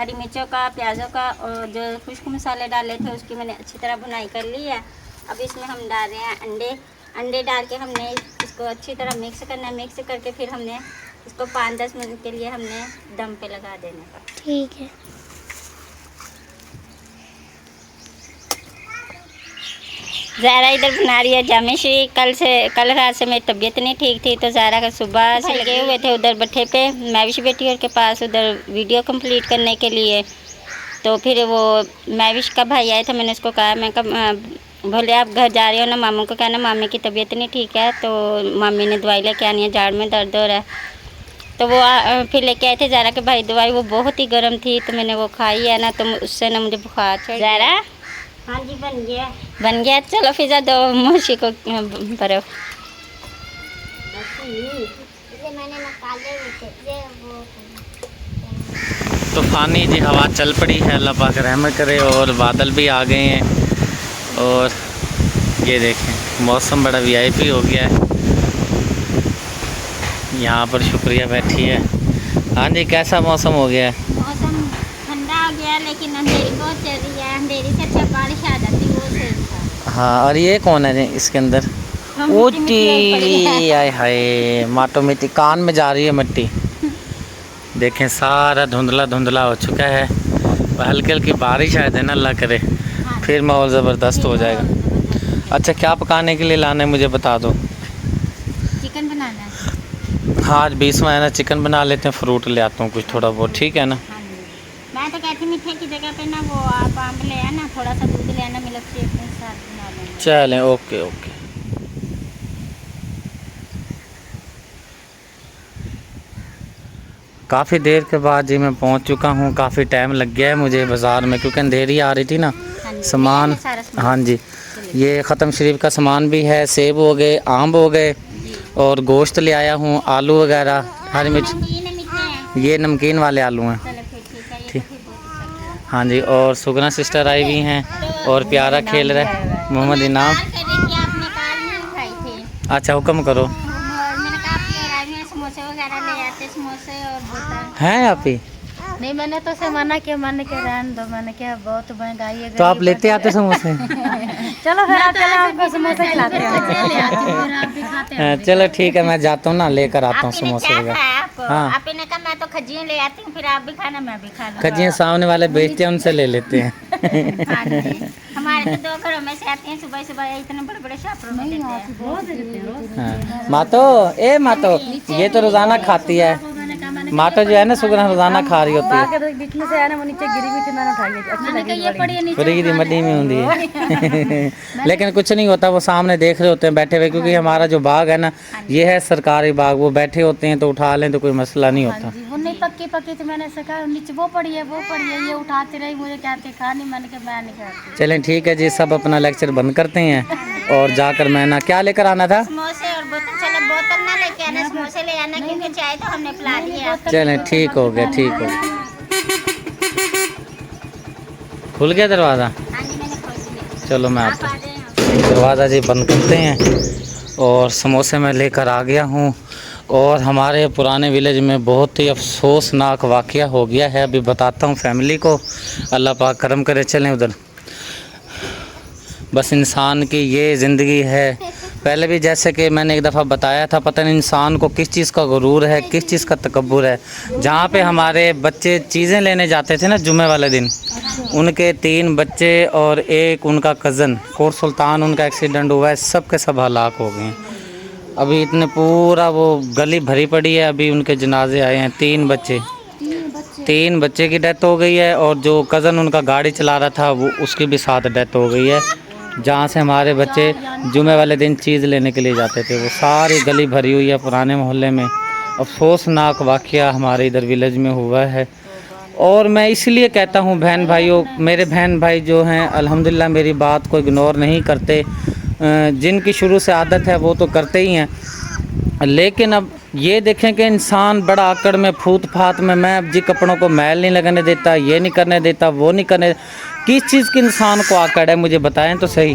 हरी मिर्चों का, प्याज़ों का और जो खुश्क मसाले डाले थे उसकी मैंने अच्छी तरह भुनाई कर ली है। अब इसमें हम डाल रहे हैं अंडे डाल के हमने इसको अच्छी तरह मिक्स करना है। मिक्स करके फिर हमने इसको 5-10 मिनट के लिए हमने दम पे लगा देने का। ठीक है। ज़ारा इधर बना रही है जामेशी। कल रात से मेरी तबीयत नहीं ठीक थी तो ज़ारा का सुबह से लगे हुए थे उधर भट्ठे पे मैविश बेटी के पास उधर वीडियो कंप्लीट करने के लिए। तो फिर वो मैविश का भाई आया था, मैंने उसको कहा, मैं कहा बोले आप घर जा रहे हो ना, मामू को कहना मामी की तबीयत नहीं ठीक है। तो मामी ने दवाई लेके आनी है, जाड़ में दर्द हो रहा है। तो वो फिर लेके आए थे ज़ारा के भाई दवाई, वो बहुत ही गर्म थी तो मैंने वो खाई है ना, तो उससे ना मुझे बुखार चढ़। ज़ारा हाँ जी बन गया। चलो फिजा दो मोशी को बर्फ। तूफानी जी हवा चल पड़ी है, अल्लाह पाक रहमत करे, और बादल भी आ गए हैं। और ये देखें मौसम बड़ा वीआईपी हो गया है। यहाँ पर शुक्रिया बैठी है। हाँ जी कैसा मौसम हो गया है? मौसम ठंडा हो गया लेकिन अंधेरी बहुत चल रही है। अंधेरी से अच्छा बारिश आ जाती वो सही था। हाँ और ये कौन है जी इसके अंदर? ऊटी आय हाय, माटो मिट्टी कान में जा रही है मिट्टी। देखें सारा धुंधला धुंधला हो चुका है। हल्की हल्की बारिश आए थे ना, अल्लाह करे फिर माहौल ज़बरदस्त हो जाएगा। अच्छा क्या पकाने के लिए लाना है मुझे बता दो। चिकन बनाना है। हाँ आज 20वां है ना, चिकन बना लेते हैं, फ्रूट ले आता हूँ कुछ थोड़ा बहुत, ठीक है ना? मैं तो कहती मीठे की जगह पे ना वो आप आम ले आना, थोड़ा सा दूध ले आना, मिल्क शेक के साथ बना लेना। चलें ओके ओके। काफ़ी देर के बाद जी मैं पहुंच चुका हूं। काफ़ी टाइम लग गया है मुझे बाज़ार में क्योंकि अंधेरी आ रही थी ना। सामान हाँ जी, ये ख़त्म शरीफ का सामान भी है, सेब हो गए, आम हो गए और गोश्त ले आया हूँ, आलू वगैरह, हरी मिर्च। ये नमकीन वाले आलू हैं। ठीक हाँ जी। और सुगना सिस्टर आई हुई हैं और प्यारा खेल रहा है मोहम्मद इनाम। अच्छा हुक्म करो। हैं आप ही? नहीं मैंने तो से मना किया, मैंने क्या रहने दो, मैंने क्या बहुत महंगाई है। तो आप लेते आते समोसे? चलो फिर आप चलो आपको समोसे खिलाते हैं। चलो ठीक है, मैं जाता हूँ ना, लेकर आता हूँ समोसे वगैरह। हाँ आपने कहा मैं तो खजियां ले आती हूँ, फिर आप भी खाना मैं भी खा लूँ। खजियाँ सामने वाले बेचते हैं उनसे ले लेते हैं। हाँ जी। हमारे तो 2 घरों में से आती हैं सुबह सुबह, इतने बड़े बड़े शापरों में देते हैं। हाँ। मातो ये तो रोज़ाना खाती है। मातो जो है ना सुगना रोज़ाना खा रही होती है। बीच में से आया ना वो नीचे गिरी हुई थी, मैंने उठाई है, अच्छी लगी फ्री दी मड्डी में होती है। लेकिन कुछ नहीं होता, वो सामने देख रहे होते हैं बैठे हुए, क्योंकि हमारा जो बाग है ना ये है सरकारी बाग, वो बैठे होते हैं तो उठा लें तो कोई मसला नहीं होता। वो नहीं पक्की थी, मैंने ऐसा कहा नीचे वो पड़ी है, ये उठाते रही, मुझे कहते खा नहीं, मैंने कहा मैं नहीं खाती। चलें ठीक है जी, सब अपना लेक्चर बंद करते हैं और जाकर मैं ना क्या लेकर आना था? समोसे और बोतल। चलो बोतल ना लेके आना, समोसे ले आना, क्योंकि चाय तो हमने पिला दी है। चलें ठीक हो गया, ठीक हो गया। खुल गया दरवाज़ा? हाँ जी मैंने खोल दिया। चलो मैं आप आता आ हूँ। जाए। दरवाज़ा जी बंद करते हैं और समोसे मैं लेकर आ गया हूँ। और हमारे पुराने विलेज में बहुत ही अफसोसनाक वाक़या हो गया है, अभी बताता हूँ फैमिली को, अल्लाह पाक करम करे। चलें उधर। बस इंसान की ये ज़िंदगी है। पहले भी जैसे कि मैंने एक दफ़ा बताया था, पता नहीं इंसान को किस चीज़ का गुरूर है, किस चीज़ का तकब्बुर है। जहाँ पे हमारे बच्चे चीज़ें लेने जाते थे ना जुम्मे वाले दिन, उनके 3 बच्चे और एक उनका कज़न कोट सुल्तान, उनका एक्सीडेंट हुआ है, सब के सब हलाक हो गए हैं। अभी इतने पूरा वो गली भरी पड़ी है, अभी उनके जनाजे आए हैं। 3 बच्चे की डेथ हो गई है और जो कज़न उनका गाड़ी चला रहा था वो उसकी भी साथ डेथ हो गई है। जहाँ से हमारे बच्चे जुमे वाले दिन चीज़ लेने के लिए जाते थे, वो सारी गली भरी हुई है पुराने मोहल्ले में। अफसोसनाक वाक़या हमारे इधर विलेज में हुआ है। और मैं इसलिए कहता हूँ बहन भाइयों, मेरे बहन भाई जो हैं अल्हम्दुलिल्लाह मेरी बात को इग्नोर नहीं करते। जिनकी शुरू से आदत है वो तो करते ही हैं, लेकिन अब ये देखें कि इंसान बड़ा आकड़ में फूट फात में, मैं अब जी कपड़ों को मैल नहीं लगने देता, ये नहीं करने देता, वो नहीं करने। किस चीज़ की इंसान को आकड़ है मुझे बताएं तो सही।